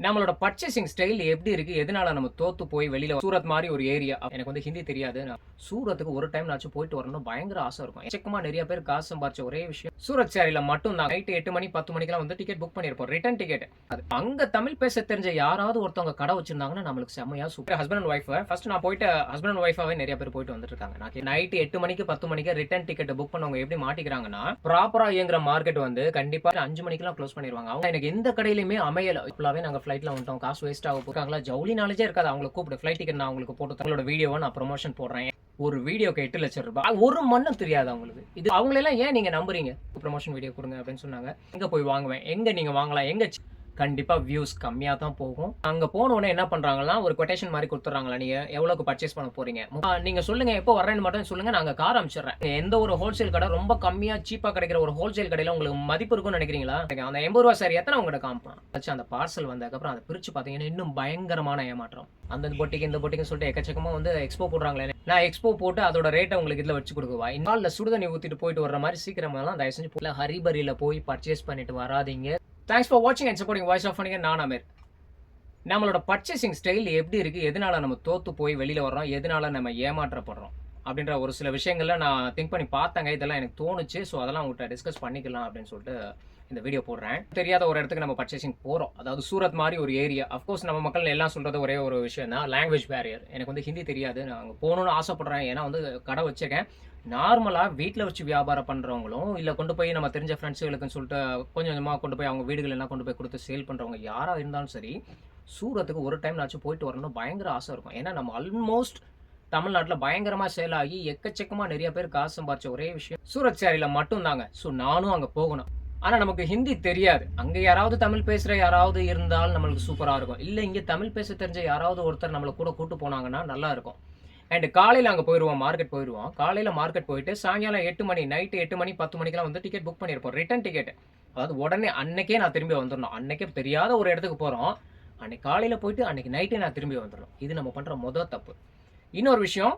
நம்மளோட purchasing style எப்படி இருக்கு? எதனால நம்ம தோத்து போய் வெளியில சூரத் மாரி ஒரு ஏரியா. எனக்கு வந்து ஹிந்தி தெரியாது. நான் சூரத்துக்கு ஒரு டைம்னாச்சும் போயிட்டு வரணும்னு பயங்கர ஆசை இருக்கும். எக்கச்சக்கமா நெறைய பேர் காசு சம்பாரிச்ச ஒரே விஷயம் சூரத் சேரில மட்டும் தான். நைட் 8 மணி 10 மணிக்கெல்லாம் வந்து டிக்கெட் புக் பண்ணியிருப்போம். Return ticket. அது அங்க தமிழ் பேச தெரிஞ்ச யாராவது ஒருத்தவங்க கடை வச்சிருந்தாங்கன்னா நம்மளுக்கு செம்மையா super. Husband and wife first நான் போயிட்டு ஹஸ்பண்ட் அண்ட் ஒய்ஃபாவே நெறைய பேர் போயிட்டு வந்துட்டு இருக்காங்க. நான் நைட் 8 மணிக்கு 10 மணிக்கு ரிட்டர்ன் டிக்கெட் புக் பண்ணவங்க எப்படி மாட்டிக்கிறாங்கன்னா, ப்ராப்பரா இயங்குற மார்க்கெட் வந்து கண்டிப்பா 5 மணிக்கெல்லாம் க்ளோஸ் பண்ணிருவாங்க. அவங்க எனக்கு எந்த கடையிலயுமே அமையல. ஃபுல்லாவே நாங்க ஃப்ளைட்ல வந்துட்டோம். காசு வேஸ்ட் ஆக போறாங்களா? ஜவுளி நாலேஜே இருக்காது. அவங்கள கூப்பிடு ஃப்ளைட் டிக்கெட் நான் உங்களுக்கு போட்டு தங்களோட வீடியோவ நான் ப்ரமோஷன் போடுறேன். ஒரு வீடியோக்கு 8 லட்சம் ரூபாய். ஒரு மண்ணும் தெரியாது அவங்களுக்கு. இது அவங்களெல்லாம் ஏன் நீங்க நம்புறீங்க? ப்ரமோஷன் வீடியோ குடுங்க அப்படின்னு சொன்னாங்க. எங்க போய் வாங்குவேன்? எங்க நீங்க வாங்கலாம்? எங்க கண்டிப்பா வியூஸ் கம்மியா தான் போகும். அங்க போன உடனே என்ன பண்றாங்கன்னா, ஒரு கொட்டேஷன் மாரி குடுத்துறாங்களா, நீங்க எவ்வளவுக்கு பர்ச்சேஸ் பண்ண போறீங்க? நீங்க சொல்லுங்க எப்போ வர்றேன்னு மட்டும் சொல்லுங்க. நாங்க கார் அனுப்பிச்சுடுறேன். எந்த ஒரு ஹோல்சேல் கடை ரொம்ப கம்மியா சீப்பா கிடைக்கிற ஒரு ஹோல்சேல் கடையில உங்களுக்கு மதிப்பு இருக்கும்னு நினைக்கிறீங்களா? அந்த 80 ரூபாய் சாரி எத்தனை உங்ககிட்ட காமிப்பான்? அந்த பார்சல் வந்ததுக்கு அப்புறம் அதை பிரிச்சு பாத்தீங்கன்னா இன்னும் பயங்கரமான ஏமாற்றம். அந்த பொட்டிக்கு இந்த பொட்டிக்கு சொல்லிட்டு எக்கச்சக்கமா வந்து எக்ஸ்போ போடுறாங்களே. நான் எக்ஸ்போ போட்டு அதோட ரேட்டை உங்களுக்கு இதுல வச்சு கொடுக்குவா. இந்த சுடுதண்ணி ஊத்திட்டு போயிட்டு வர்ற மாதிரி சீக்கிரமெல்லாம் தயவு செஞ்சு ஹரிபரியில போய் பர்ச்சேஸ் பண்ணிட்டு வராதீங்க. தேங்க்ஸ் ஃபார் வாட்சிங் அண்ட் சப்போர்ட்டிங் வாய்ஸ் ஆஃப் ஃபனிங்க. நான் அமீர். நம்மளோட பர்ச்சேசிங் ஸ்டைல் எப்படி இருக்கு? எதனால நம்ம தோத்து போய் வெளியில வர்றோம்? எதனால நம்ம ஏமாற்றப்படுறோம்? அப்படின்ற ஒரு சில விஷயங்கள்ல நான் திங்க் பண்ணி பார்த்தேங்க. இதெல்லாம் எனக்கு தோணுச்சு. ஸோ அதெல்லாம் உங்கள்கிட்ட டிஸ்கஸ் பண்ணிக்கலாம் அப்படின்னு சொல்லிட்டு இந்த வீடியோ போடுறேன். தெரியாத ஒரு இடத்துக்கு நம்ம பர்ச்சேசிங் போறோம். அதாவது சூரத் மாதிரி ஒரு ஏரியா. அஃப்கோர்ஸ் நம்ம மக்கள் எல்லாம் சொல்றது ஒரே ஒரு விஷயம் தான், லாங்குவேஜ் பேரியர். எனக்கு வந்து ஹிந்தி தெரியாது. நான் அங்கே போகணும்னு ஆசைப்படுறேன். ஏன்னா வந்து கடை வச்சிருக்கேன். நார்மலா வீட்ல வச்சு வியாபாரம் பண்றவங்களும், இல்ல கொண்டு போய் நம்ம தெரிஞ்ச ஃப்ரெண்ட்ஸுகளுக்குன்னு சொல்லிட்டு கொஞ்சம் கொஞ்சமா கொண்டு போய் அவங்க வீடுகள் எல்லாம் கொண்டு போய் குடுத்து சேல் பண்றவங்க யாரா இருந்தாலும் சரி, சூரத்துக்கு ஒரு டைம்னாச்சும் போயிட்டு வரணும்னு பயங்கர ஆசை இருக்கும். ஏன்னா நம்ம ஆல்மோஸ்ட் தமிழ்நாட்டுல பயங்கரமா சேல் ஆகி எக்கச்சக்கமா நெறைய பேர் காசு சம்பாரிச்ச ஒரே விஷயம் சூரத் சேரில மட்டும் தாங்க. ஸோ நானும் அங்க போகணும். ஆனா நமக்கு ஹிந்தி தெரியாது. அங்க யாராவது தமிழ் பேசுற யாராவது இருந்தால் நம்மளுக்கு சூப்பரா இருக்கும். இல்ல இங்க தமிழ் பேச தெரிஞ்ச யாராவது ஒருத்தர் நம்மள கூட கூட்டு போனாங்கன்னா நல்லா இருக்கும். அண்ட் காலையில அங்க போயிருவோம். மார்க்கெட் போயிருவோம். காலையில மார்க்கெட் போயிட்டு சாயங்காலம் 8 மணி நைட் 8 மணி 10 மணிக்கெல்லாம் வந்து டிக்கெட் புக் பண்ணியிருப்போம். Return ticket. அதாவது உடனே அன்னைக்கே நான் திரும்பி வந்துரணும். அன்னைக்கே தெரியாத ஒரு இடத்துக்கு போறோம். அன்னைக்கு காலையில போயிட்டு அன்னைக்கு நைட்டே நான் திரும்பி வந்துரணும். இது நம்ம பண்ற தப்பு. இன்னொரு விஷயம்,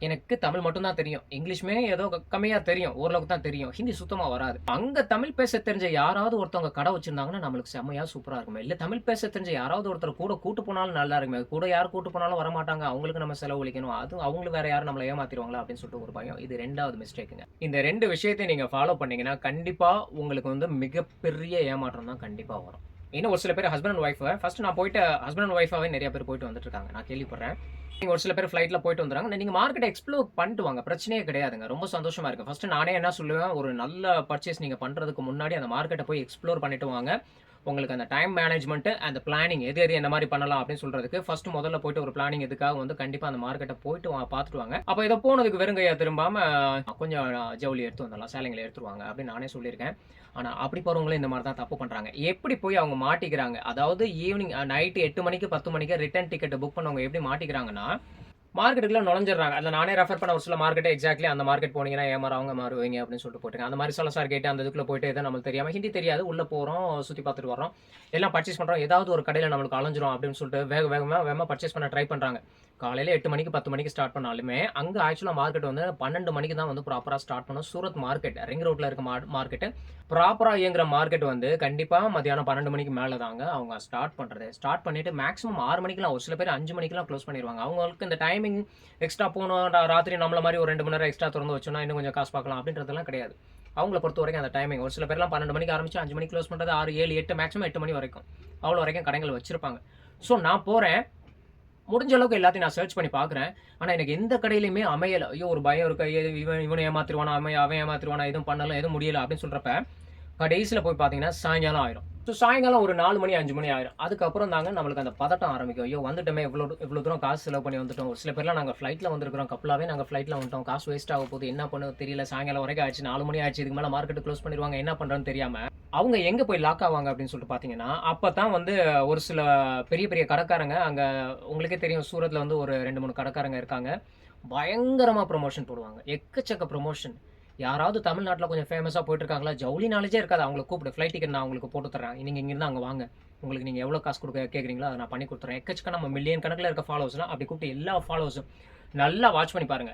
எனக்கு தமிழ் மட்டும் தான் தெரியும். இங்கிலீஷுமே ஏதோ கம்மியா தெரியும். ஓரளவுக்கு தான் தெரியும். ஹிந்தி சுத்தமா வராது. அங்க தமிழ் பேச தெரிஞ்ச யாராவது ஒருத்தவங்க கடை வச்சிருந்தாங்கன்னா நம்மளுக்கு செம்மையா சூப்பரா இருக்குமே. இல்ல தமிழ் பேச தெரிஞ்ச யாராவது ஒருத்தர் கூட கூட்டு போனாலும் நல்லா இருக்குமே. கூட யார் கூட்டு போனாலும் வரமாட்டாங்க. அவங்களுக்கு நம்ம செலவழிக்கணும். அது அவங்களுக்கு வேற யாரும் நம்மள ஏமாத்திருவாங்களா அப்படின்னு சொல்லிட்டு ஒரு பயம். இது 2வது மிஸ்டேக்குங்க. இந்த 2 விஷயத்தை நீங்க ஃபாலோ பண்ணீங்கன்னா கண்டிப்பா உங்களுக்கு வந்து மிகப்பெரிய ஏமாற்றம் தான் கண்டிப்பா வரும். இன்னும் ஒரு சில பேர் ஹஸ்பண்ட் அண்ட் ஒய்ஃப் ஃபர்ஸ்ட் நான் போயிட்டு ஹஸ்பண்ட் அண்ட் ஒய்ஃபாவே நிறைய பேர் போயிட்டு வந்துட்டு இருக்காங்க. நான் கேள்விப்படுறேன். நீங்க ஒரு சில பேர் ஃப்ளைட்ல போயிட்டு வந்துறாங்க. நீங்க மார்க்கெட்ட எக்ஸ்ப்ளோர் பண்ணிட்டு வாங்க. பிரச்சனையே கிடையாதுங்க. ரொம்ப சந்தோஷமா இருக்கு. ஃபர்ஸ்ட் நானே என்ன சொல்லுவேன், ஒரு நல்ல பர்ச்சேஸ் நீங்க பண்றதுக்கு முன்னாடி அந்த மார்க்கெட்ட போய் எக்ஸ்ப்ளோர் பண்ணிட்டு வாங்க. உங்களுக்கு அந்த டைம் மேனேஜ்மென்ட் அந்த பிளானிங் எது எது என்ன மாரி பண்ணலாம் அப்படின்னு சொல்றதுக்கு ஃபர்ஸ்ட் முதல்ல போயிட்டு ஒரு பிளானிங் இதுக்காக வந்து கண்டிப்பா அந்த மார்க்கெட்ட போயிட்டு பார்த்துட்டு வாங்க. அப்ப இத போனதுக்கு வெறுங்கையா திரும்பாம கொஞ்சம் ஜவுளி எடுத்து வந்துடலாம். சேலைங்கள எடுத்துருவாங்க அப்படின்னு நானே சொல்லியிருக்கேன். ஆனா அப்படி போறவங்களும் இந்த மாரி தான் தப்பு பண்றாங்க. எப்படி போய் அவங்க மாட்டிக்கிறாங்க? அதாவது ஈவினிங் நைட் 8 மணிக்கு 10 மணிக்கு ரிட்டர்ன் டிக்கெட் புக் பண்ணவங்க எப்படி மாட்டிக்கிறாங்கன்னா, மார்க்கெட்டுக்குள்ள நுழைஞ்சிடுறாங்க. அதில நானே ரெஃபர் பண்ண ஒரு சில மார்க்கெட் எக்ஸாக்ட்லி அந்த மார்க்கெட் போனீங்கன்னா ஏமாறுவாங்க மாறுவீங்க அப்படின்னு சொல்லிட்டு போட்டுருக்கேன். அந்த மாதிரி சலசார் கேட்டு அந்த இதுக்குள்ள போயிட்டு எதுவும் நம்மளுக்கு தெரியாம ஹிந்தி தெரியாது. உள்ள போறோம், சுத்தி பார்த்துட்டு வர்றோம். எல்லாம் பர்ச்சேஸ் பண்றோம். ஏதாவது ஒரு கடையில நம்மளுக்கு அலைஞ்சிரும் அப்படின்னு சொல்லிட்டு வேகமா பர்ச்சேஸ் பண்ண ட்ரை பண்றாங்க. காலையில 8 மணிக்கு 10 மணிக்கு ஸ்டார்ட் பண்ணாலுமே, அங்க ஆக்சுவலா மார்க்கெட் வந்து 12 மணிக்கு தான் வந்து ப்ராப்பரா ஸ்டார்ட் பண்ணும். சூரத் மார்க்கெட் ரிங் ரோட்ல இருக்க மார்க்கெட். ப்ராப்பரா இயங்குற மார்க்கெட் வந்து கண்டிப்பா மதியானம் 12 மணிக்கு மேல தாங்க அவங்க ஸ்டார்ட் பண்றது. ஸ்டார்ட் பண்ணிட்டு மேக்ஸிமம் 6 மணிக்கெல்லாம் ஒரு சில பேர் 5 மணிக்கெல்லாம் க்ளோஸ் பண்ணிருவாங்க. அவங்களுக்கு இந்த டைமிங் எக்ஸ்ட்ரா போணும். ராத்திரி நம்மள மாரி ஒரு 2 மணி நேரம் எக்ஸ்ட்ரா தொறந்து வச்சோம்னா இன்னும் கொஞ்சம் காசு பார்க்கலாம் அப்படின்றதெல்லாம் கிடையாது. அவங்கள பொறுத்தவரைக்கும் அந்த டைமிங் ஒரு சில பேர்லாம் 12 மணிக்கு ஆரம்பிச்சு 5 மணிக்கு க்ளோஸ் பண்றது 6, 7, 8 மேக்ஸிமம் 8 மணி வரைக்கும். அவ்வளோ வரைக்கும் கடைகள் வச்சிருப்பாங்க. ஸோ நான் போறேன். முடிஞ்ச அளவுக்கு எல்லாத்தையும் நான் சர்ச் பண்ணி பார்க்குறேன். ஆனா எனக்கு எந்த கடையிலயுமே அமையல. ஐயோ! ஒரு பயம் இருக்கு. இவன் ஏமாத்திருவானா? அவன் ஏமாத்திருவானா? எதுவும் பண்ணல, எதுவும் முடியல அப்படின்னு சொல்றப்ப, கடைசியில போய் பார்த்தீங்கன்னா சாயங்காலம் ஆயிரும். ஸோ சாயங்காலம் ஒரு 4 மணி 5 மணி ஆயிரும். அதுக்கப்புறம் தாங்க நம்மளுக்கு அந்த பதட்டம் ஆரம்பிக்கும். ஐயோ! வந்துட்டோமே இவ்வளோ தூரம் காசு செலவு பண்ணி வந்துட்டோம். ஒரு சில பேர்லாம் நாங்க ஃப்ளைட்ல வந்திருக்கிறோம். கப்பலாவே நாங்க ஃப்ளைட்ல வந்துட்டோம். காசு வேஸ்ட் ஆக போகுது. என்ன பண்ணுறது தெரியல. சாயங்காலம் வரைக்கும் ஆச்சு. 4 மணி ஆச்சு. இதுக்கு மேல மார்க்கெட் க்ளோஸ் பண்ணிருவாங்க. என்ன பண்றதுன்னு தெரியாம, அவங்க எங்க போய் லாக் ஆவாங்க அப்படின்னு சொல்லிட்டு பார்த்தீங்கன்னா, அப்பதான் வந்து ஒரு சில பெரிய பெரிய கடைக்காரங்க அங்க உங்களுக்கே தெரியும் சூரத்ல வந்து ஒரு 2, 3 கடைக்காரங்க இருக்காங்க. பயங்கரமா ப்ரமோஷன் போடுவாங்க. எக்கச்சக்க ப்ரமோஷன். யாராவது தமிழ்நாட்டுல கொஞ்சம் ஃபேமஸா போயிட்டு இருக்காங்களா? ஜவுளி நாலேஜே இருக்காது. அவங்கள கூப்பிடு. ஃப்ளைட் டிக்கெட் நான் உங்களுக்கு போட்டு தர்றேன். நீங்க இங்கிருந்து அங்க வாங்க. உங்களுக்கு நீங்க எவ்வளோ காசு கேட்குறீங்களோ அத நான் பண்ணி குடுத்துறேன். எக்கச்சக்க நம்ம மில்லியன் கணக்குல இருக்க ஃபாலோவர்ஸ்லாம் அப்படி கூப்பிட்டு எல்லா ஃபாலோவர்ஸும் நல்லா வாட்ச் பண்ணி பாருங்க.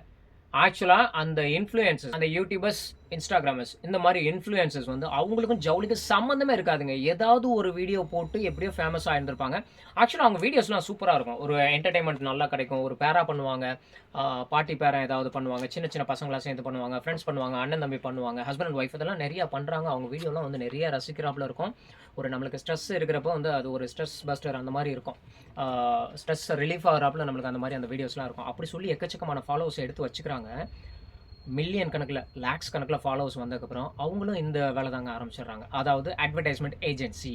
ஆக்சுவலா அந்த இன்ஃப்ளூயன்சர்ஸ் அந்த யூடியூபர்ஸ் இன்ஸ்டாகிராமர்ஸ் இந்த மாதிரி இன்ஃப்ளூயன்சர்ஸ் வந்து அவங்களுக்கும் ஜவுளிக்கும் சம்மந்தமே இருக்காதுங்க. ஏதாவது ஒரு வீடியோ போட்டு எப்படியோ ஃபேமஸ் ஆயிருந்திருப்பாங்க. ஆக்சுவலா அவங்க வீடியோஸ்லாம் சூப்பரா இருக்கும். ஒரு என்டர்டெயின்மென்ட் நல்லா கிடைக்கும். ஒரு பேரா பண்ணுவாங்க. பார்ட்டி பேரா ஏதாவது பண்ணுவாங்க. சின்ன சின்ன பசங்களா சேர்ந்து பண்ணுவாங்க. ஃப்ரெண்ட்ஸ் பண்ணுவாங்க. அண்ணன் தம்பி பண்ணுவாங்க. ஹஸ்பண்ட் அண்ட் ஒய்ஃப் இதெல்லாம் நெறைய பண்றாங்க. அவங்க வீடியோலாம் வந்து நெறைய ரசிக்கிறாப்புல இருக்கும். ஒரு நம்மளுக்கு ஸ்ட்ரெஸ் இருக்கிறப்போ வந்து அது ஒரு ஸ்ட்ரெஸ் பஸ்டர் அந்த மாரி இருக்கும். ஸ்ட்ரெஸ் ரிலீஃப் ஆகுறாப்புல நம்மளுக்கு அந்த மாரி அந்த வீடியோஸ்லாம் இருக்கும். அப்படி சொல்லி எக்கச்சக்கமான ஃபாலோவர்ஸ் எடுத்து வச்சுக்கிறாங்க. மில்லியன் கணக்குல, லேக்ஸ் கணக்குல ஃபாலோவர்ஸ் வந்ததுக்கப்புறம், அவங்களும் இந்த வேலை தாங்க ஆரம்பிச்சுடுறாங்க. அதாவது அட்வர்டைஸ்மென்ட் ஏஜென்சி.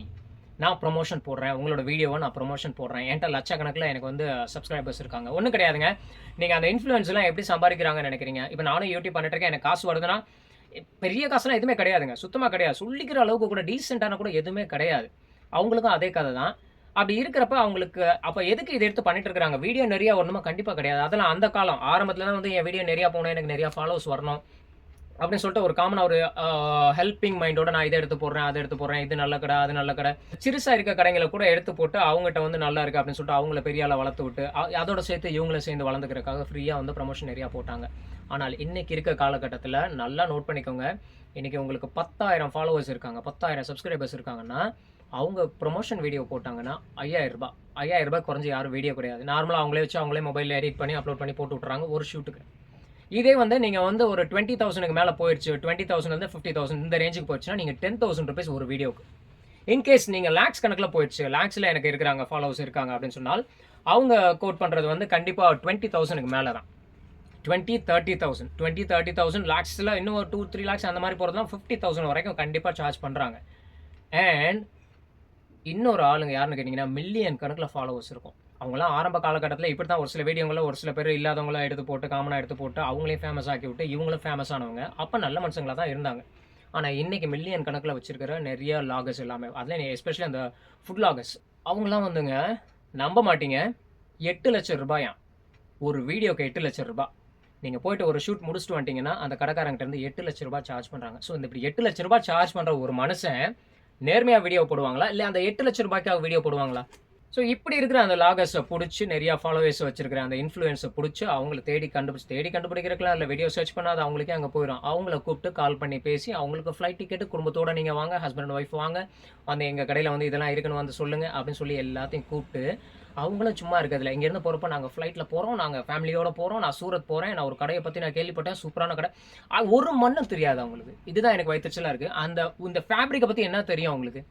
நான் ப்ரமோஷன் போடுறேன். உங்களோட வீடியோவ நான் ப்ரமோஷன் போடுறேன். என்ட்ட லட்சக்கணக்குல எனக்கு வந்து சப்ஸ்கிரைபர்ஸ் இருக்காங்க. ஒண்ணும் கிடையாதுங்க. நீங்க அந்த இன்ஃப்ளூயன்ஸ்லாம் எப்படி சம்பாதிக்கிறாங்கன்னு நெனைக்கிறீங்க? இப்ப நானும் யூடியூப் பண்ணிட்டு இருக்கேன். எனக்கு காசு வருதுன்னா, பெரிய காசுலாம் எதுவுமே கிடையாதுங்க. சுத்தமா கிடையாது. சொல்லிக்கிற அளவுக்கு கூட டீசென்ட்டான கூட எதுவுமே கிடையாது. அவங்களுக்கும் அதே கதை தான். அப்படி இருக்கிறப்ப அவங்களுக்கு அப்ப எதுக்கு இத எடுத்து பண்ணிட்டு இருக்காங்க? வீடியோ நெறைய வரணுமா? கண்டிப்பா கிடையாது. அதெல்லாம் அந்த காலம். ஆரம்பத்துல வந்து என் வீடியோ நெறைய போணும். எனக்கு நெறைய ஃபாலோவர்ஸ் வரணும். அப்படின்னு சொல்லிட்டு ஒரு காமனா ஒரு ஹெல்பிங் மைண்டோட நான் இத எடுத்து போடுறேன், அத எடுத்து போடுறேன். இது நல்ல கடை, அது நல்ல கடை. சிறுசா இருக்க கடைங்கள கூட எடுத்து போட்டு அவங்கட்ட வந்து நல்லா இருக்கு அப்படின்னு சொல்லிட்டு அவங்கள பெரிய ஆளா வளர்த்து விட்டு, அதோட சேர்த்து இவங்களும் சேர்ந்து வளர்ந்துக்கிறதுக்காக ஃப்ரீயா வந்து ப்ரமோஷன் நெறைய போட்டாங்க. ஆனால் இன்னைக்கு இருக்க காலகட்டத்துல நல்லா நோட் பண்ணிக்கோங்க. இன்னைக்கு உங்களுக்கு 10,000 ஃபாலோவர்ஸ் இருக்காங்க. 10,000 சப்ஸ்கிரைபர்ஸ் இருக்காங்கன்னா, அவங்க ப்ரமோஷன் வீடியோ போட்டாங்கன்னா ரூ. 5,000 ரூ. 5,000 குறைஞ்சு யாரும் வீடியோ கிடையாது. நார்மலா அவங்களே வச்சு அவங்களே மொபைல்ல எடிட் பண்ணி அப்லோட் பண்ணி போட்டு விட்டுறாங்க ஒரு ஷூட்டுக்கு. இதே வந்து நீங்க வந்து ஒரு 20,000க்கு மேல போயிருச்சு. 20,000 இருந்து 50,000 இந்த ரேஞ்சுக்கு போச்சுன்னா, நீங்க ₹10,000 ஒரு வீடியோக்கு. இன்கேஸ் நீங்க லேக்ஸ் கணக்குல போயிடுச்சு. லேக்ஸ்ல எனக்கு இருக்கிறாங்க, ஃபாலோவர்ஸ் இருக்காங்க அப்படின்னு சொன்னால், அவங்க கோட் பண்றது வந்து கண்டிப்பா 20,000க்கு மேல தான். 20, 30,000 20, 30,000 லேக்ஸ்ல இன்னும் ஒரு 2, 3 லேக்ஸ் அந்த மாரி போறதெல்லாம் 50,000 வரைக்கும் கண்டிப்பா சார்ஜ் பண்றாங்க. அண்ட் இன்னொரு ஆளுங்க யாருன்னு கேட்டீங்கன்னா, மில்லியன் கணக்குல ஃபாலோவர்ஸ் இருக்கும். அவங்கலாம் ஆரம்ப காலகட்டத்தில இப்படித்தான் ஒரு சில வீடியோங்கள ஒரு சில பேர் இல்லாதவங்கள எடுத்து போட்டு, காமனா எடுத்து போட்டு, அவங்களையும் ஃபேமஸ் ஆக்கி விட்டு, இவங்களும் ஃபேமஸ் ஆனவங்க. அப்ப நல்ல மனுஷங்களா தான் இருந்தாங்க. ஆனா, இன்னைக்கு மில்லியன் கணக்குல வச்சிருக்கிற நெறைய வ்ளாகர்ஸ் எல்லாமே, அதுலயும் எஸ்பெஷலி அந்த ஃபுட் வ்ளாகர்ஸ். அவங்கலாம் வந்துங்க நம்ப மாட்டீங்க. ரூ. 8,00,000 ஒரு வீடியோக்கு ரூ. 8,00,000. நீங்க போயிட்டு ஒரு ஷூட் முடிச்சுட்டு வந்துட்டீங்கன்னா, அந்த கடைக்காரங்கிட்ட இருந்து ரூ. 8,00,000 சார்ஜ் பண்றாங்க. ஸோ, இந்த இப்படி ரூ. 8,00,000 சார்ஜ் பண்ற ஒரு மனுஷன், நேர்மையா வீடியோ போடுவாங்களா? இல்ல அந்த ரூ. 8,00,000க்காக வீடியோ போடுவாங்களா? ஸோ, இப்படி இருக்கிற அந்த வ்ளாகர்ஸ புடிச்சு, நெறைய ஃபாலோவர்ஸ் வச்சிருக்கிற அந்த இன்ஃப்ளூயன்ஸ புடிச்சு, அவங்கள தேடி கண்டுபிடிக்கிறதுக்குலாம் இல்ல. வீடியோ சர்ச் பண்ணா அது அவங்களுக்கே அங்க போயிரும். அவங்கள கூப்பிட்டு கால் பண்ணி பேசி, அவங்களுக்கு ஃப்ளைட் டிக்கெட் குடும்பத்தோட நீங்க வாங்க, ஹஸ்பண்ட் அண்ட் ஒய்ஃப் வாங்க. வந்து எங்க கடையில வந்து இதெல்லாம் இருக்குன்னு வந்து சொல்லுங்க அப்படின்னு சொல்லி எல்லாத்தையும் கூப்பிட்டு, அவங்களும் சும்மா இருக்கிறதில்ல. இங்கேருந்து போறப்ப நாங்க ஃப்ளைட்ல போறோம், நாங்க ஃபேமிலியோட போறோம், நான் சூரத் போறேன், நான் ஒரு கடைய பத்தி நான் கேள்விப்பட்டேன், சூப்பரான கடை. ஒரு மண்ணும் தெரியாது அவங்களுக்கு. இதுதான் எனக்கு வயித்தெரிச்சலா இருக்கு. இந்த ஃபேப்ரிக்க பத்தி என்ன தெரியும் அவங்களுக்கு?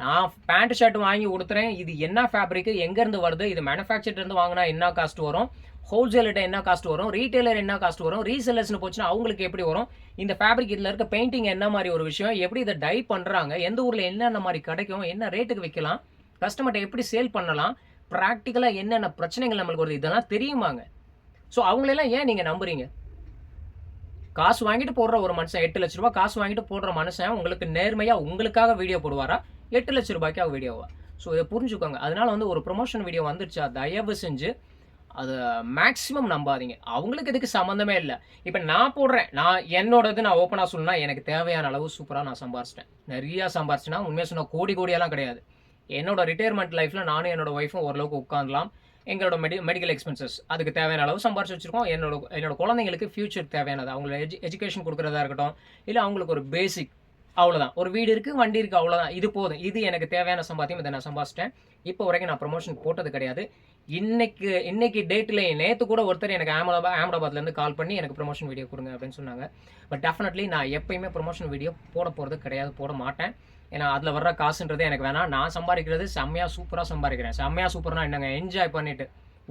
நான் பேண்ட் ஷர்ட் வாங்கி உடுத்துறேன். இது என்ன ஃபேப்ரிக்? எங்கேருந்து வருது? இது மேனுஃபேக்சர்ல இருந்து வாங்குனா என்ன காஸ்ட் வரும்? ஹோல்சேலர்ட்ட என்ன காஸ்ட் வரும்? ரீட்டெய்லர் என்ன காஸ்ட் வரும்? ரீசெல்லர்ஸ்னு போச்சுன்னா அவங்களுக்கு எப்படி வரும்? இந்த ஃபேப்ரிக் இதுல இருக்க பெயிண்டிங் என்ன மாரி ஒரு விஷயம்? எப்படி இத டை பண்றாங்க? எந்த ஊர்ல என்னென்ன மாரி கிடைக்கும்? என்ன ரேட்டுக்கு விக்கலாம்? கஸ்டமர்ட்ட எப்படி சேல் பண்ணலாம்? பிராக்டிகலா என்னென்ன பிரச்சனைகள் நம்மளுக்கு வருது? இதெல்லாம் தெரியுமாங்க? ஸோ அவங்களெல்லாம் ஏன் நீங்க நம்புறீங்க? காசு வாங்கிட்டு போடுற ஒரு மனுஷன் ரூ. 8,00,000 காசு வாங்கிட்டு போடுற மனுஷன் உங்களுக்கு நேர்மையா உங்களுக்காக வீடியோ போடுவாரா? ரூ. 8,00,000க்காக வீடியோவா? ஸோ இத புரிஞ்சுக்கோங்க. அதனால வந்து ஒரு ப்ரமோஷன் வீடியோ வந்துருச்சா, தயவு செஞ்சு அத மேக்ஸிமம் நம்பாதீங்க. அவங்களுக்கு இதுக்கு சம்மந்தமே இல்ல. இப்ப நான் போடுறேன். என்னோடது நான் ஓப்பனா சொல்லணும்னா, எனக்கு தேவையான அளவு சூப்பரா நான் சம்பாரிச்சுட்டேன். நெறைய சம்பாரிச்சேன்னா, உண்மையா சொன்னா கோடி கோடியாலாம் கிடையாது. என்னோட ரிட்டயர்மென்ட் லைஃப்ல நானும் என்னோட ஒய்ஃபும் ஓரளவுக்கு உட்கார்ந்தலாம். எங்களோட மெடிக்கல் எக்ஸ்பென்சஸ் அதுக்கு தேவையான அளவு சம்பாரிச்சு வச்சிருக்கோம். என்னோட குழந்தைங்களுக்கு ஃபியூச்சருக்கு தேவையானது. அவங்களுக்கு எஜுகேஷன் குடுக்குறதா இருக்கட்டும், இல்ல அவங்களுக்கு ஒரு பேசிக் அவ்வளோதான். ஒரு வீடு இருக்கு, வண்டி இருக்கு அவ்வளோதான். இது போதும். இது எனக்கு தேவையான சம்பாத்தியம். இத நான் சம்பாதிச்சுட்டேன். இப்போ வரைக்கும் நான் ப்ரமோஷன் போட்டது கிடையாது. இன்னைக்கு டேட்ல நேத்து கூட ஒருத்தர் எனக்கு அஹமதாபாத்லேருந்து கால் பண்ணி எனக்கு ப்ரமோஷன் வீடியோ குடுங்க அப்படின்னு சொன்னாங்க. பட் டெஃபினெட்லி நான் எப்பயுமே ப்ரமோஷன் வீடியோ போட போறது கிடையாது. போட மாட்டேன். ஏன்னா அதுல வர்ற காசுன்றதே எனக்கு வேணாம். நான் சம்பாதிக்கிறது செம்மையா சூப்பரா சம்பாதிக்கிறேன். செம்மையா சூப்பர்னா என்னங்க, என்ஜாய் பண்ணிட்டு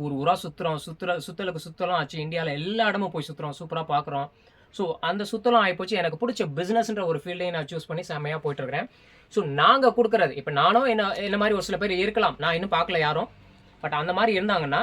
ஊர் ஊரா சுத்துறோம். சுத்தலுக்கு சுத்தலும் ஆச்சு. இந்தியால எல்லா இடமும் போய் சுத்துறோம். சூப்பரா பார்க்குறோம். ஸோ அந்த சுத்தலும் ஆயிப்போச்சு. எனக்கு பிடிச்ச பிசினஸ்ன்ற ஒரு ஃபீல்டையும் நான் சூஸ் பண்ணி செம்மையா போயிட்டு இருக்கிறேன். ஸோ நாங்க குடுக்குறது இப்ப நானும் என்ன மாரி ஒரு சில பேர் இருக்கலாம். நான் இன்னும் பார்க்கல யாரும். பட் அந்த மாரி இருந்தாங்கன்னா,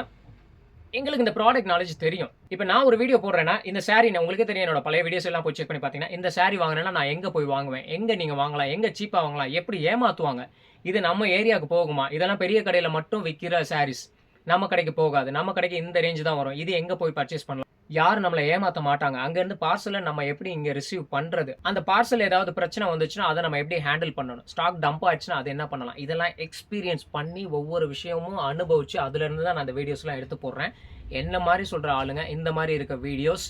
எங்களுக்கு இந்த ப்ராடக்ட் நாலேட்ஜ் தெரியும். இப்ப நான் ஒரு வீடியோ போடுறேன்னா, இந்த சாரி உங்களுக்கே தெரியும். என்னோட பழைய வீடியோஸ் எல்லாம் போய் செக் பண்ணி பார்த்தீங்கன்னா, இந்த சாரி வாங்குனேன்னா நான் எங்க போய் வாங்குவேன்? எங்க நீங்க வாங்கலாம்? எங்க சீப்பா வாங்கலாம்? எப்படி ஏமாத்துவாங்க? இது நம்ம ஏரியாவுக்கு போகுமா? இதெல்லாம் பெரிய கடையில மட்டும் விக்கிற சாரீஸ். நம்ம கடைக்கு போகாது. நம்ம கடைக்கு இந்த ரேஞ்ச் தான் வரும். இது எங்க போய் பர்ச்சேஸ் பண்ணலாம்? யாரும் நம்மள ஏமாத்த மாட்டாங்க. அங்கருந்து பார்சல நம்ம எப்படி இங்க ரிசீவ் பண்றது? அந்த பார்சல் ஏதாவது பிரச்சனை வந்துச்சுன்னா, அத நம்ம எப்படி ஹேண்டில் பண்ணணும்? ஸ்டாக் டம்ப் ஆயிடுச்சுன்னா, அது என்ன பண்ணலாம்? இதெல்லாம் எக்ஸ்பீரியன்ஸ் பண்ணி ஒவ்வொரு விஷயமும் அனுபவிச்சு, அதுலருந்து தான் நான் அந்த வீடியோஸ்லாம் எடுத்து போடுறேன். என்ன மாரி சொல்ற ஆளுங்க, இந்த மாரி இருக்க வீடியோஸ்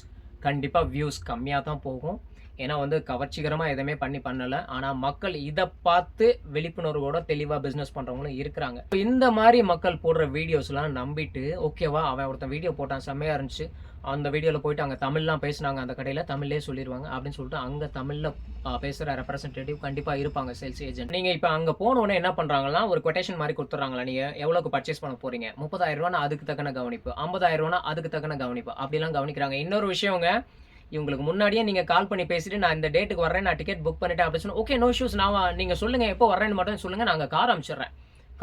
கண்டிப்பா வியூஸ் கம்மியா தான் போகும். ஏன்னா வந்து கவர்ச்சிகரமா எதுவுமே பண்ணல. ஆனா மக்கள் இத பார்த்து விழிப்புணர்வோட தெளிவா பிசினஸ் பண்றவங்களும் இருக்கிறாங்க. இந்த மாரி மக்கள் போடுற வீடியோஸ்லாம் நம்பிட்டு, ஓகேவா அவன் ஒருத்தன் வீடியோ போட்டான் செம்மையா இருந்துச்சு. அந்த வீடியோல போயிட்டு அங்க தமிழ்லாம் பேசுனாங்க அந்த கடையில. தமிழ்லயே சொல்லிருவாங்க அப்படின்னு சொல்லிட்டு அங்க தமிழ்ல பேசுற ரெப்ரசன்டேட்டிவ் கண்டிப்பா இருப்பாங்க சேல்ஸ் ஏஜென்ட். நீங்க இப்ப அங்க போன உடனே என்ன பண்றாங்கன்னா, ஒரு கொட்டேஷன் மாரி குடுத்துறாங்களா, நீங்க எவ்வளவுக்கு பர்ச்சேஸ் பண்ண போறீங்க? ரூ. 30,000 அதுக்கு தக்கன கவனிப்பு. ரூ. 50,000 அதுக்கு தக்கன கவனிப்பு. அப்படிலாம் கவனிக்கிறாங்க. இன்னொரு விஷயங்க, இவங்களுக்கு முன்னாடியே நீங்க கால் பண்ணி பேசிட்டு, நான் இந்த டேட்டுக்கு வர்றேன், நான் டிக்கெட் புக் பண்ணிட்டேன் அப்படின்னு சொன்னா, ஓகே நோ இஷ்யூஸ். நீங்க சொல்லுங்க எப்போ வர்றேன்னு மட்டும் சொல்லுங்க. நாங்க கார் அனுப்பிச்சுடுறேன்.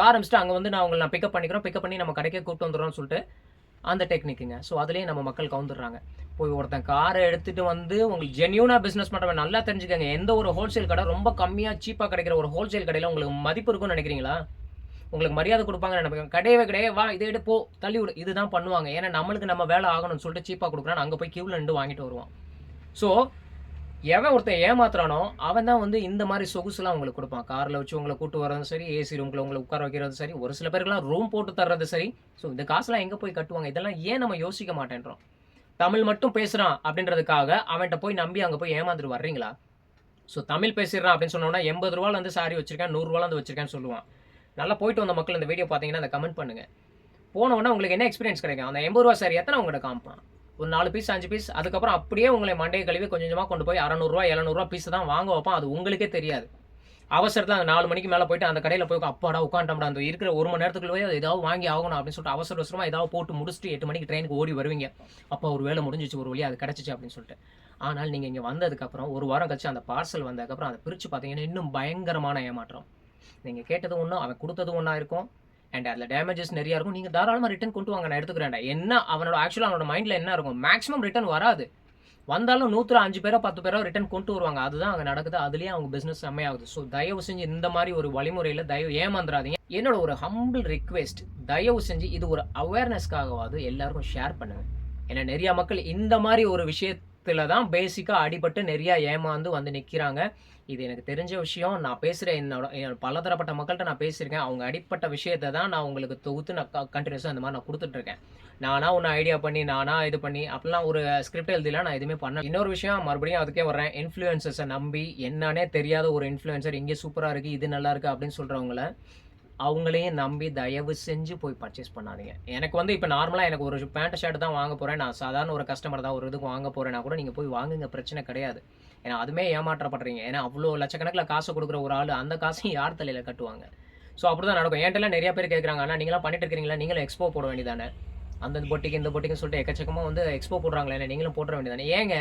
கார் அனுப்பிச்சுட்டு அங்க வந்து நான் உங்கள பிக்கப் பண்ணிக்கிறோம். பிக்கப் பண்ணி நம்ம கடைக்கே கூட்டிட்டு வந்துடுறோம்னு சொல்லிட்டு அந்த டெக்னிக்குங்க. ஸோ அதிலேயே நம்ம மக்கள் கவுந்துடுறாங்க. போய் ஒருத்தன் கார எடுத்துட்டு வந்து உங்களுக்கு ஜென்யூனா பிசினஸ் பண்றவன் நல்லா தெரிஞ்சுக்கங்க. எந்த ஒரு ஹோல்சேல் கடை ரொம்ப கம்மியா சீப்பா கிடைக்கிற ஒரு ஹோல்சேல் கடையில உங்களுக்கு மதிப்பு இருக்கும்னு நினைக்கிறீங்களா? உங்களுக்கு மரியாதை குடுப்பாங்கன்னு நினைப்பீங்க. கிடையவே கிடையாது. வா இத எடு போ தள்ளி விடு. இதுதான் பண்ணுவாங்க. ஏன்னா நம்மளுக்கு நம்ம வேலை ஆகணும்னு சொல்லிட்டு சீப்பா குடுக்குறான்னு அங்க போய் கியூல நின்னு வாங்கிட்டு வருவான். ஸோ எவன் ஒருத்தன் ஏமாத்துறானோ அவன் தான் வந்து இந்த மாதிரி சொகுசுலாம் உங்களுக்கு கொடுப்பான். கார்ல வச்சு உங்களை கூட்டு வரதும் சரி, ஏசி ரூம்ல உங்களை உட்கார வைக்கிறதும் சரி, ஒரு சில பேருக்குலாம் ரூம் போட்டு தர்றது சரி. ஸோ இந்த காசுலாம் எங்க போய் கட்டுவாங்க? இதெல்லாம் ஏன் நம்ம யோசிக்க மாட்டேன்றோம்? தமிழ் மட்டும் பேசுறான் அப்படின்றதுக்காக அவன்கிட்ட போய் நம்பி அங்க போய் ஏமாந்துட்டு வர்றீங்களா? ஸோ தமிழ் பேசிடுறான் அப்படின்னு சொன்னோம்னா ரூ. 80 வந்து சாரி வச்சிருக்கேன், ரூ. 100 வந்து வச்சிருக்கேன்னு சொல்லுவான். நல்லா போயிட்டு வந்த மக்கள் இந்த வீடியோ பார்த்தீங்கன்னா அந்த கமெண்ட் பண்ணுங்க. போன உடனே உங்களுக்கு என்ன எக்ஸ்பீரியன்ஸ் கிடைக்கும்? அந்த ரூ. 80 சாரி எத்தனை உங்கள்கிட்ட காமிப்பான்? ஒரு 4 பீஸ் 5 பீஸ். அதுக்கப்புறம் அப்படியே உங்களை மண்டையை கழுவி கொஞ்சம் கொஞ்சமா கொண்டு போய் ரூ. 600 ரூ. 700 பீஸ் தான் வாங்க வைப்பான். அது உங்களுக்கே தெரியாது. அவசரத்துல அந்த 4 மணிக்கு மேல போயிட்டு அந்த கடையில போய் அப்பாடா உட்காந்துட்டோம்டா, அந்த இருக்கிற 1 மணி நேரத்துக்குள்ளவே ஏதாவது வாங்கி ஆகணும் அப்படின்னு சொல்லிட்டு அவசர அவசரமா ஏதாவது போட்டு முடிச்சுட்டு 8 மணிக்கு ட்ரெயினுக்கு ஓடி வருவீங்க. அப்போ ஒரு வேலை முடிஞ்சிச்சு, ஒரு வழியா அது கிடைச்சிச்சு அப்படின்னு சொல்லிட்டு. ஆனால் நீங்க இங்க வந்ததுக்கப்புறம் ஒரு வாரம் கழிச்சு அந்த பார்சல் வந்ததுக்கப்புறம் அதை பிரிச்சு பார்த்தீங்கன்னா இன்னும் பயங்கரமான ஏமாற்றம். நீங்க கேட்டது ஒண்ணும் அவன் கொடுத்தது ஒண்ணா இருக்கும். அண்ட் அதில் டேமேஜஸ் நிறைய இருக்கும். நீங்க தாராளமா ரிட்டர்ன் கொண்டு வாங்க, நான் எடுத்துக்கிறேன்டா. என்ன அவனோட ஆக்சுவலா அவனோட மைண்ட்ல என்ன இருக்கும்? மேக்ஸிமம் ரிட்டர்ன் வராது. வந்தாலும் 100ல 5 பேரோ 10 பேரோ ரிட்டர்ன் கொண்டு வருவாங்க. அதுதான் அங்க நடக்குது. அதுலயே அவங்க பிசினஸ் செம்மையாகுது. ஸோ தயவு செஞ்சு இந்த மாதிரி ஒரு வழிமுறையில ஏமாந்துராதீங்க. என்னோட ஒரு ஹம்பிள் ரிக்வெஸ்ட், தயவு செஞ்சு இது ஒரு அவேர்னஸ்க்காகவாது எல்லாருக்கும் ஷேர் பண்ணுங்க. ஏன்னா நிறைய மக்கள் இந்த மாதிரி ஒரு விஷயத்துல தான் பேசிக்கா அடிபட்டு நிறைய ஏமாந்து வந்து நிக்கிறாங்க. இது எனக்கு தெரிஞ்ச விஷயம். நான் பேசுற என்னோட பலதரப்பட்ட மக்கள்கிட்ட நான் பேசியிருக்கேன். அவங்க அடிப்பட்ட விஷயத்த தான் நான் உங்களுக்கு தொகுத்து நான் கண்டினியூஸா இந்த மாதிரி நான் கொடுத்துட்டு இருக்கேன். நானா ஒன்று ஐடியா பண்ணி, நானா இது பண்ணி அப்படிலாம் ஒரு ஸ்கிரிப்ட் எழுதிலாம் நான் எதுவுமே பண்ணல. இன்னொரு விஷயம் மறுபடியும் அதுக்கே வர்றேன். இன்ஃப்ளூயன்சர்ஸை நம்பி என்னன்னே தெரியாத ஒரு இன்ஃப்ளூயன்சர் இங்கே சூப்பரா இருக்கு, இது நல்லா இருக்கு அப்படின்னு சொல்றவங்கள அவங்களையும் நம்பி தயவு செஞ்சு போய் பர்ச்சேஸ் பண்ணாதீங்க. எனக்கு வந்து இப்போ நார்மலாக எனக்கு ஒரு பேண்ட் ஷர்ட் தான் வாங்க போகிறேன், நான் சாதாரண ஒரு கஸ்டமர் தான் ஒரு இதுக்கு வாங்க போகிறேன்னா கூட நீங்கள் போய் வாங்குங்க, பிரச்சனை கிடையாது. ஏன்னா அதுவுமே ஏமாற்றப்படுறீங்க. ஏன்னா அவ்வளோ லட்சக்கணக்கில் காசு கொடுக்குற ஒரு ஆள் அந்த காசையும் யார் தலையில் கட்டுவாங்க? ஸோ அப்படி தான் நடக்கும். என்கிட்டலாம் நிறைய பேர் கேட்குறாங்க, அண்ணா நீங்களாம் பண்ணிட்டு இருக்கிறீங்களா, நீங்களும் எக்ஸ்போ போட வேண்டியதானே? அந்த பொட்டிக்கு இந்த பொட்டிக்குன்னு சொல்லிட்டு எக்கச்சக்கமாக வந்து எக்ஸ்போ போடுறாங்களே, நீங்களும் போட வேண்டியதானே? ஏங்க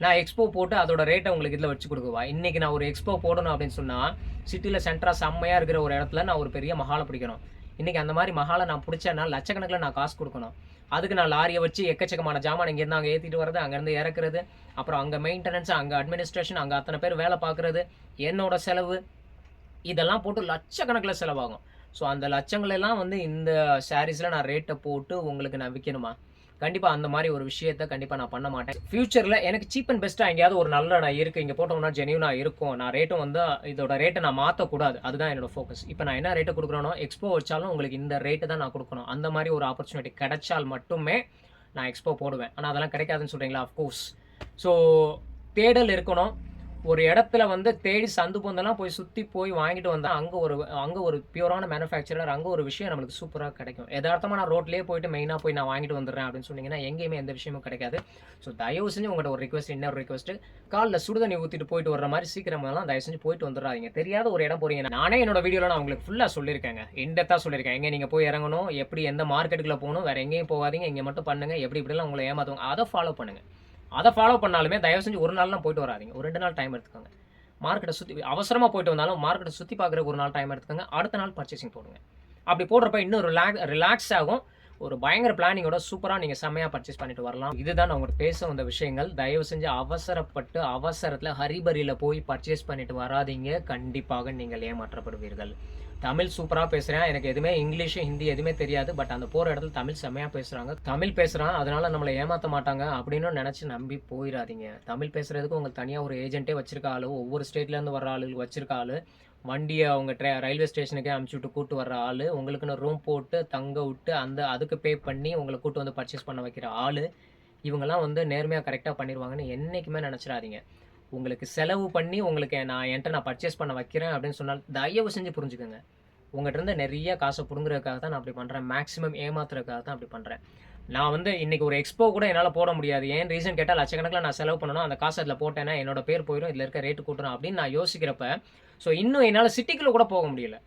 நான் எக்ஸ்போ போட்டு அதோட ரேட்டை உங்களுக்கு இதில் வச்சு கொடுக்குவா? இன்னைக்கு நான் ஒரு எக்ஸ்போ போடணும் அப்படின்னு சொன்னால் சிட்டியில் சென்டரா செம்மையாக இருக்கிற ஒரு இடத்துல நான் ஒரு பெரிய மஹாலை பிடிக்கணும். இன்னைக்கு அந்த மாதிரி மஹாலை நான் பிடிச்சேன்னா லட்சக்கணக்கில் நான் காசு கொடுக்கணும். அதுக்கு நான் லாரியை வச்சு எக்கச்சக்கமான ஜாமான் இங்கேருந்து அங்கே ஏற்றிட்டு வரது, அங்கேருந்து இறக்குறது, அப்புறம் அங்கே மெயின்டெனன்ஸ், அங்கே அட்மினிஸ்ட்ரேஷன், அங்கே அத்தனை பேர் வேலை பார்க்குறது, என்னோட செலவு, இதெல்லாம் போட்டு லட்சக்கணக்கில் செலவாகும். ஸோ அந்த லட்சங்களெல்லாம் வந்து இந்த சாரீஸில் நான் ரேட்டை போட்டு உங்களுக்கு நான் விற்கணுமா? கண்டிப்பாக அந்த மாதிரி ஒரு விஷயத்த கண்டிப்பாக நான் பண்ண மாட்டேன். ஃபியூச்சரில் எனக்கு சீப் அண்ட் பெஸ்ட்டாக எங்கேயாவது ஒரு நல்ல நான் இருக்குது, இங்கே போட்டோம்னா ஜென்யூனாக இருக்கும், நான் ரேட்டும் வந்து இதோட ரேட்டை நான் மாற்றக்கூடாது, அதுதான் என்னோட ஃபோக்கஸ். இப்போ நான் என்ன ரேட்டு கொடுக்குறேனோ எக்ஸ்போ வச்சாலும் உங்களுக்கு இந்த ரேட்டு தான் நான் கொடுக்கணும். அந்த மாதிரி ஒரு ஆப்பர்ச்சுனிட்டி கிடைச்சால் மட்டுமே நான் எக்ஸ்போ போடுவேன். ஆனால் அதெல்லாம் கிடைக்காதுன்னு சொல்கிறீங்களா? அஃப்கோர்ஸ். ஸோ தேடல் இருக்கணும். ஒரு இடத்துல வந்து தேடி சந்து பொந்தெல்லாம் போய் சுற்றி போய் வாங்கிட்டு வந்தால் அங்கே ஒரு பியூரான மேனுஃபேக்சரர், அங்கே ஒரு விஷயம் நம்மளுக்கு சூப்பராக கிடைக்கும். யதார்த்தமாக நான் ரோட்லேயே போயிட்டு மெயினாக போய் நான் வாங்கிட்டு வந்துடுறேன் அப்படின்னு சொன்னீங்கன்னா எங்கேயுமே எந்த விஷயமும் கிடைக்காது. ஸோ தயவு செஞ்சு உங்கள்கிட்ட ஒரு ரிக்வஸ்ட், இன்னொரு ரிக்வஸ்ட், காலில் சுடுதண்ணி ஊற்றிட்டு போயிட்டு வர்ற மாதிரி சீக்கிரமெல்லாம் தயவு செஞ்சு போயிட்டு வந்துடாதீங்க. தெரியாத ஒரு இடம் போறீங்க. நானே என்னோட வீடியோவில் நான் உங்களுக்கு ஃபுல்லாக சொல்லியிருக்கேங்க, இன்டெப்த்தாக சொல்லியிருக்கேன். எங்கே நீங்கள் போய் இறங்கணும், எப்படி எந்த மார்க்கெட்டுக்குள்ளே போகணும், வேறு எங்கேயும் போகாதீங்க, இங்கே மட்டும் பண்ணுங்கள், இப்படிலாம் உங்களை ஏமாற்றுவாங்க, அதை ஃபாலோ பண்ணுங்கள். அதை ஃபாலோ பண்ணாலுமே தயவு செஞ்சு ஒரு நாள்லாம் போயிட்டு வராதிங்க, ஒரு 2 நாள் டைம் எடுத்துக்கோங்க. மார்க்கெட்டை சுற்றி அவசரமாக போயிட்டு வந்தாலும் மார்க்கெட்டை சுற்றி பார்க்குறக்கு ஒரு நாள் டைம் எடுத்துக்கோங்க. அடுத்த நாள் பர்ச்சேசிங் போடுங்க. அப்படி போடுறப்ப இன்னும் ரிலாக்ஸ் ஆகும். ஒரு பயங்கர பிளானிங்கோட சூப்பராக நீங்கள் செம்மையாக பர்ச்சேஸ் பண்ணிட்டு வரலாம். இதுதான் நான் உங்களுக்கு பேச வந்த விஷயங்கள். தயவு செஞ்சு அவசரப்பட்டு அவசரத்தில் ஹரிபரியில் போய் பர்ச்சேஸ் பண்ணிட்டு வராதிங்க. கண்டிப்பாக நீங்கள் ஏமாற்றப்படுவீர்கள். தமிழ் சூப்பராக பேசுகிறேன், எனக்கு எதுவுமே இங்கிலீஷ் ஹிந்தி எதுவுமே தெரியாது. பட் அந்த போகிற இடத்துல தமிழ் செம்மையாக பேசுகிறாங்க. தமிழ் பேசுகிறான் அதனால நம்மளை ஏமாற்ற மாட்டாங்க அப்படின்னு நினச்சி நம்பி போயிடாதீங்க. தமிழ் பேசுகிறதுக்கு உங்களுக்கு தனியாக ஒரு ஏஜென்ட்டே வச்சிருக்க ஆளு, ஒவ்வொரு ஸ்டேட்லேருந்து வர்ற ஆளுக்கு வச்சிருக்க ஆளு, வண்டியை அவங்க ரயில்வே ஸ்டேஷனுக்கே அனுப்பிச்சி விட்டு கூட்டு வர்ற ஆள், உங்களுக்குன்னு ரூம் போட்டு தங்க விட்டு அதுக்கு பே பண்ணி உங்களை கூட்டு வந்து பர்ச்சேஸ் பண்ண வைக்கிற ஆள், இவங்கெல்லாம் வந்து நேர்மையாக கரெக்டாக பண்ணிடுவாங்கன்னு என்றைக்குமே நினச்சிடாதீங்க. உங்களுக்கு செலவு பண்ணி உங்களுக்கு என்கிட்ட பர்ச்சேஸ் பண்ண வைக்கிறேன் அப்படின்னு சொன்னால் தயவு செஞ்சு புரிஞ்சுக்கோங்க. உங்கள்கிட்ட இருந்து நிறைய காசை புடுங்குறதுக்காக தான் நான் அப்படி பண்ணுறேன். மேக்ஸிமம் ஏமாத்துறதுக்காக தான் அப்படி பண்ணுறேன். நான் வந்து இன்னைக்கு ஒரு எக்ஸ்போ கூட என்னால போட முடியாது. ஏன் ரீசன் கேட்டா லட்சக்கணக்கில நான் செலவு பண்ணணும். அந்த காசு அதில போட்டேன்னா என்னோட பேர் போயிரும். இதில இருக்க ரேட் கூட்டுறோம் அப்படின்னு நான் யோசிக்கிறப்ப, இன்னும் என்னால சிட்டிக்குள்ள கூட போக முடியல.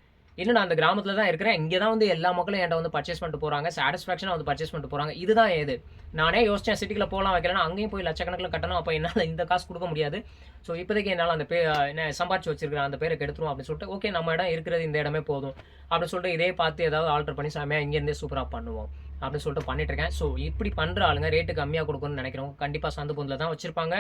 இன்னும் நான் அந்த கிராமத்தில தான் இருக்கிறேன். இங்க தான் வந்து எல்லா மக்களும் என்ட்ட வந்து பர்ச்சேஸ் பண்ணிட்டு போறாங்க. சாட்டிஸ்ஃபேக்ஷனா வந்து பர்ச்சேஸ் பண்ணிட்டு போறாங்க. இதுதான் ஏது. நானே யோசிச்சேன் சிட்டிக்குள்ள போலாம் வைக்கலாம்னா, அங்கேயும் போய் லட்சக்கணக்கில கட்டணும். அப்ப என்னால இந்த காசு குடுக்க முடியாது. இப்போதைக்கு என்னால அந்த என்ன சம்பாரிச்சு வச்சிருக்கிறேன் அந்த பேர கெடுத்துருவோம் அப்படின்னு சொல்லிட்டு, ஓகே நம்ம இடம் இருக்கிறது இந்த இடமே போதும். அப்படின்னு சொல்லிட்டு இதே பார்த்து ஏதாவது ஆல்டர் பண்ணி செமையா இங்க இருந்தே சூப்பரா பண்ணுவோம். அப்படின்னு சொல்லிட்டு பண்ணிட்டு இருக்கேன். இப்படி பண்ற ஆளுங்க ரேட்டு கம்மியா குடுக்கணும்னு நினைக்கிறவங்க கண்டிப்பா சந்து பொந்துல தான் வச்சிருப்பாங்க.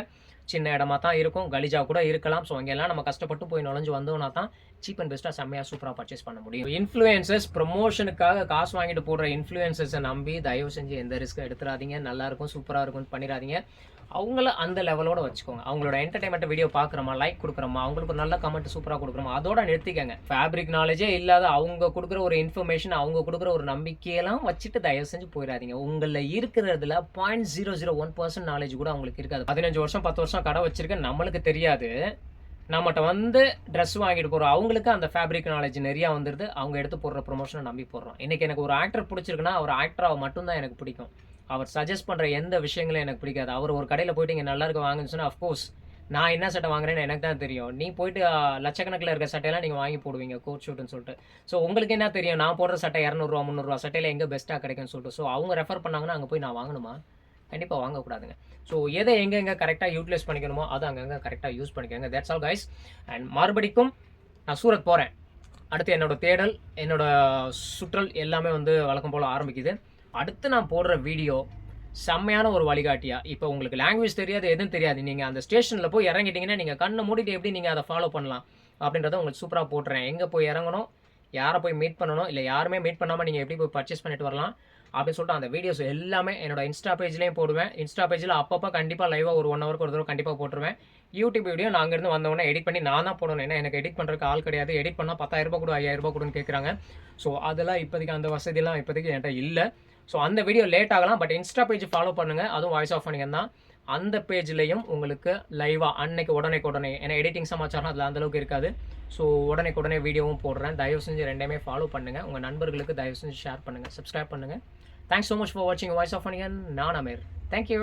சின்ன இடமா தான் இருக்கும். கலீஜா கூட இருக்கலாம். அங்கெல்லாம் நம்ம கஷ்டப்பட்டு போய் நுழைஞ்சு வந்தோம்னா தான் சீப் அண்ட் பெஸ்ட்டா செம்மையா சூப்பரா பர்ச்சேஸ் பண்ண முடியும். இன்ஃப்ளூயன்சர்ஸ் ப்ரமோஷனுக்காக காசு வாங்கிட்டு போடுற இன்ஃப்ளூயன்சர்ஸை நம்பி தயவு செஞ்சு எந்த ரிஸ்க்கும் எடுத்துறாதீங்க. நல்லா இருக்கும், சூப்பரா இருக்கும்னு பண்ணிடாதீங்க. அவங்கள அந்த லெவலோட வச்சுக்கோங்க. அவங்களோட என்டர்டைன்மெண்ட் வீடியோ பார்க்குறோமா, லைக் கொடுக்குறோமா, அவங்களுக்கு ஒரு நல்ல கமெண்ட் சூப்பராக கொடுக்குறோமா, அதோட நிறுத்திக்கங்க. ஃபேப்ரிக் நாலேஜே இல்லாத அவங்க கொடுக்குற ஒரு இன்ஃபர்மேஷன், அவங்க கொடுக்குற ஒரு நம்பிக்கையெல்லாம் வச்சுட்டு தயவு செஞ்சு போயிடாதீங்க. உங்களில் இருக்கிறதுல 0.001% நாலேஜ் கூட அவங்களுக்கு இருக்காது. 15 வருஷம் 10 வருஷம் கடை வச்சிருக்க நம்மளுக்கு தெரியாது. நம்மகிட்ட வந்து ட்ரெஸ் வாங்கிட்டு போகிறோம். அவங்களுக்கு அந்த ஃபேப்ரிக் நாலேஜ் நிறையா வந்துடுது. அவங்க எடுத்து போடுற ப்ரொமோஷனை நம்பி போடுறோம். இன்றைக்கி எனக்கு ஒரு ஆக்டர் பிடிச்சிருக்குன்னா அவர் ஆக்டராக மட்டும்தான் எனக்கு பிடிக்கும். அவர் சஜஸ்ட் பண்ணுற எந்த விஷயங்களும் எனக்கு பிடிக்காது. அவர் ஒரு கடையில் போயிட்டு இங்கே நல்லா இருக்கு வாங்குன்னு சொன்னால் அஃப்கோர்ஸ் நான் என்ன சட்டை வாங்குறேன்னு எனக்கு தான் தெரியும். நீ போயிட்டு லட்சக்கணக்கில் இருக்க சட்டையெல்லாம் நீங்கள் வாங்கி போடுவீங்க கோட் ஷூட்டுன்னு சொல்லிட்டு. உங்களுக்கு என்ன தெரியும் நான் போடுற சட்டை 200 300 சட்டையில் எங்கே பெஸ்ட்டாக கிடைக்குன்னு சொல்லிட்டு. அவங்க ரெஃபர் பண்ணாங்கன்னா அங்கே போய் நான் வாங்கணுமா? கண்டிப்பாக வாங்கக்கூடாதுங்க. எதை எங்கெங்கே கரெக்டாக யூட்டிலைஸ் பண்ணிக்கணுமோ அதை அங்கங்கே கரெக்டாக யூஸ் பண்ணிக்கோங்க. That's all guys. அண்ட் மறுபடிக்கும் நான் சூரத் போகிறேன். அடுத்து என்னோட தேடல், என்னோட சுற்றல் எல்லாமே வந்து வழக்கம் போல் ஆரம்பிக்குது. அடுத்து நான் போடுற வீடியோ செம்மையான ஒரு வழிகாட்டியா. இப்போ உங்களுக்கு லாங்குவேஜ் தெரியாது, எதுவும் தெரியாது. நீங்கள் அந்த ஸ்டேஷனில் போய் இறங்கிட்டீங்கன்னா நீங்கள் கண்ணை மூடிட்டு எப்படி நீங்கள் அதை ஃபாலோ பண்ணலாம் அப்படின்றத உங்களுக்கு சூப்பராக போட்டுறேன். எங்கே போய் இறங்கணும், யாரை போய் மீட் பண்ணணும், இல்லை யாருமே மீட் பண்ணாமல் நீங்கள் எப்படி போய் பர்ச்சேஸ் பண்ணிட்டு வரலாம் அப்படின்னு சொல்லிட்டு அந்த வீடியோஸ் எல்லாமே என்னோட இன்ஸ்டா பேஜ்லேயும் போடுவேன். இன்ஸ்டா பேஜில் அப்பப்போ கண்டிப்பாக லைவாக ஒரு 1 ஹவருக்கு ஒரு தடவை கண்டிப்பாக போட்டுருவேன். யூடியூப் வீடியோ நான் அங்கேருந்து வந்தவொடனே எடிட் பண்ணி நான் தான் போடணும். ஏன்னா எனக்கு எடிட் பண்ணுறதுக்கு ஆள் கிடையாது. எடிட் பண்ணால் 10,000 கூட 5,000 கூடன்னு கேட்குறாங்க. அதெல்லாம் இப்போதைக்கு அந்த வசதியெல்லாம் இப்போதைக்கு என்கிட்ட இல்லை. அந்த வீடியோ லேட் ஆகலாம். பட் இன்ஸ்டா பேஜ் ஃபாலோ பண்ணுங்கள். அதுவும் வாய்ஸ் ஆஃப் பண்ணிங்க தான். அந்த பேஜ்லேயும் உங்களுக்கு லைவாக அன்னைக்கு உடனே ஏன்னா எடிட்டிங் சமாச்சாரம் அதில் அந்தளவுக்கு இருக்காது. உடனே வீடியோவும் போடுறேன். தயவு செஞ்சு ரெண்டையுமே ஃபாலோ பண்ணுங்கள். உங்கள் நண்பர்களுக்கு தயவு செஞ்சு ஷேர் பண்ணுங்கள், சப்ஸ்கிரைப் பண்ணுங்கள். தேங்க்ஸ் ஸோ மச் ஃபார் வாட்சிங் வாய்ஸ் ஆஃப் பண்ணிங்க. நான் அமீர். தேங்க்யூ.